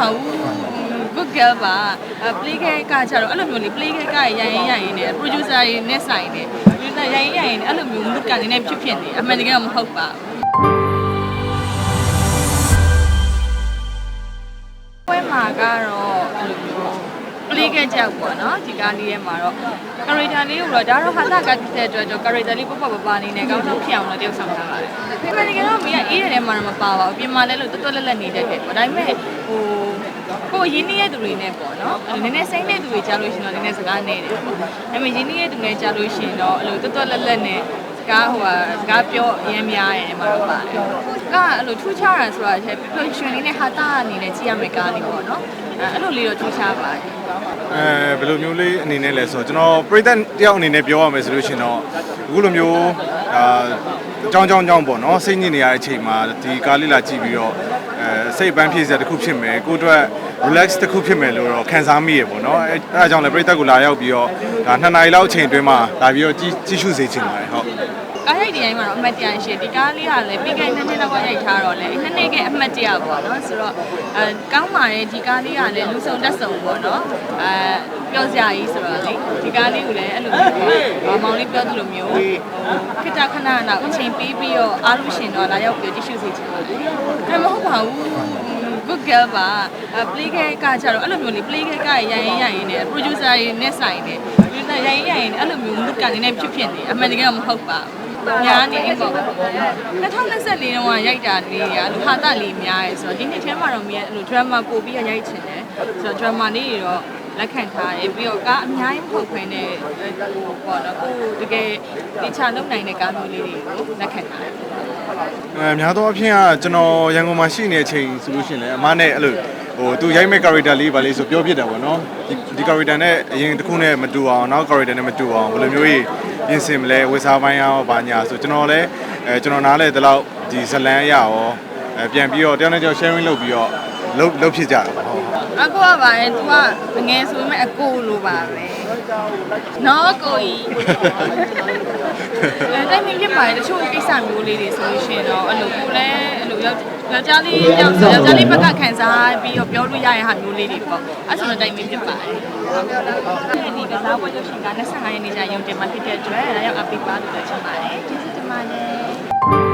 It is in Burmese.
ပါဘူး good girl ပါ play ခဲ့ကကြတော့အဲ့လိုမျိုးလေ play ခဲ့ကရရင်နဲ့ producer တွေနဲ့ဆိုင်နေရရင်အဲ့လိုမျိုး mood ကနေဖြစ်ဖြစ်နေအမှန်တကယ်တော့မဟုတ်ပါဘူးပွဲမှာကတော့အဲ့လိုမျိုး play ခဲ့ကြပေါ့နော်ဒီကားလေးထဲမှာတော့ character လေးကိုတော့ဒါတော့ဟာတာကဖြစ်တဲ့အတွက်တော့ character လေးပပပနေနဲ့ကောင်းတော့ဖြစ်အောင်တော့တယောက်ဆောင်ထားပါတယ်ဒီမှာတကယ်တော့မင်းကအေးတဲ့ထဲမှာတော့မပါပါဘူးပြင်မာလဲလို့တွတ်လက်နေတတ်တယ်ပေါ့ဒါပေမဲ့ဟိုကိုရင်းနှီးတဲ့သူတွေနဲ့ပေါ့နော်နည်းနည်းစိမ့်တဲ့သူတွေကြားလို့ရှိရင်တော့နည်းနည်းစကားနေတယ်ပေါ့ဒါပေမဲ့ရင်းနှီးတဲ့သူတွေကြားလို့ရှိရင်တော့အဲ့လိုတွတ်လက်နဲ့စကားပြောအရင်များရဲ့မှာတော့ပါတယ်ကအဲ့လိုထူးခြားတာဆိုတာချက်ပျော်ရွှင်လေးနဲ့ဟာတာအနေနဲ့ကြည့်ရမယ့်ကားလေးပေါ့နော်အဲ့လိုလေးတော့ထူးခြားပါတယ်ဘယ်လိုမျိုးလေးအနေနဲ့လဲဆိုတော့ကျွန်တော်ပရိသတ်တယောက်အနေနဲ့ပြောရမယ်ဆိုလို့ရှိရင်တော့အခုလိုမျိုးကြောင်းပေါ့နော်စိတ်ညစ်နေရတဲ့အချိန်မှာဒီကားလေးလာကြည့်ပြီးတော့စိတ်ပန်းဖြည့်စရာတစ်ခုဖြစ်မယ်ကိုအတွက် relax တစ်ခုဖြစ်မယ်လို့တော့ခံစားမိရပေါ့နော်အဲဒါကြောင့်လည်းပရိသတ်ကိုလာရောက်ပြီးတော့ဒါ2 နာရီလောက်အချိန်အတွင်းမှာလာပြီးတော့ကြည့်ရှုစေချင်ပါတယ်ဟုတ်ကားရိုက်တိုင်းမှာတော့အမှတ်တရရှိဒီကားလေးကလည်းပြီးခဲ့တဲ့နှစ်လောက်ကရိုက်ထားတော့လေနှစ်နှစ်ကအမှတ်တရပေါ့နော်ဆိုတော့ကောင်းပါတယ်ဒီကားလေးကလည်းလူစုံတက်စုံပေါ့နော်ပြောစရာကြီးဆိုတော့လေဒီကားလေးကိုလည်းအဲ့လိုမျိုးမောင်လေးပြောသလိုမျိုးခိတခဏနောက်အချိန်ပေးပြီးတော့အားလို့ရှင်တော့လာရောက်ပြီးကြည့်ရှုစေချင်ပါတယ်ဒါမဟုတ်ပါဘူး good girl ပါ play ခဲ့ကကြတော့အဲ့လိုမျိုးလေ play ခဲ့ကရရင်နဲ့ producer တွေနဲ့ဆိုင်နေရရင်အဲ့လိုမျိုး mood ကနေဖြစ်ဖြစ်နေအမှန်တကယ်တော့မဟုတ်ပါဘူးညာနေပေါ့2024တုန်းကရိုက်တာလေးကလူဟာတာလေးများရဲဆိုတော့ဒီနှစ်ထဲမှာတော့မြဲအဲ့လို drama ပို့ပြီးရိုက်ချင်တယ်ဆိုတော့ drama လေးတွေတော့လက်ခံထားတယ်ပြီးတော့ကားအများကြီးမဟုတ်ခွင့်နဲ့ပေါ့နော်ကိုတကယ်တခြားလုပ်နိုင်တဲ့ကားမျိုးလေးတွေကိုလက်ခံထားတယ်များသောအားဖြင့်ကကျွန်တော်ရန်ကုန်မှာရှိနေတဲ့အချိန်ဆိုလို့ရှိရင်လည်းအမနဲ့အဲ့လိုသူရိုက်မဲ့ character လေးပါလေးဆိုပြောပြတယ်ပေါ့နော်ဒီ character နဲ့အရင်တစ်ခုနဲ့မတူအောင်နောက် character နဲ့မတူအောင်ဘယ်လိုမျိုးကြီးပြင်ဆင်မလဲဝေစားပိုင်းရောဘာညာဆိုကျွန်တော်လည်းကျွန်တော်နားလဲဒီလောက်ဒီဇလန်းရရောပြန်ပြီးတော့တယောက်နဲ့တယောက် sharing လုပ်ပြီးတော့လုပ်ဖြစ်ကြတာပေါ့အကိုကပါလေ तू ကငယ်ဆိုပေမဲ့အကိုလိုပါပဲနော်ကိုကြီးတိုင်းမြင်ဖြစ်ပါတယ်တချို့ကိစ္စမျိုးလေးတွေဆိုလို့ရှိရင်တော့အဲ့လိုကိုလည်းအဲ့လိုယောက်ျားလေးယောက်ျားလေးဘက်ကခံစားပြီးတော့ပြောလို့ရတဲ့ဟာမျိုးလေးတွေပေါ့အဲ့ဆိုတော့တိုင်းမြင်ဖြစ်ပါတယ်ဒီကစားပွဲလို့ရှိရင်က25ရက်နေ့ကျရုံတင်မှာဖြစ်တဲ့အတွက်အဲ့ဒါရောက်အပိပါလို့ပြောချင်ပါတယ်ကျေးဇူးတင်ပါတယ်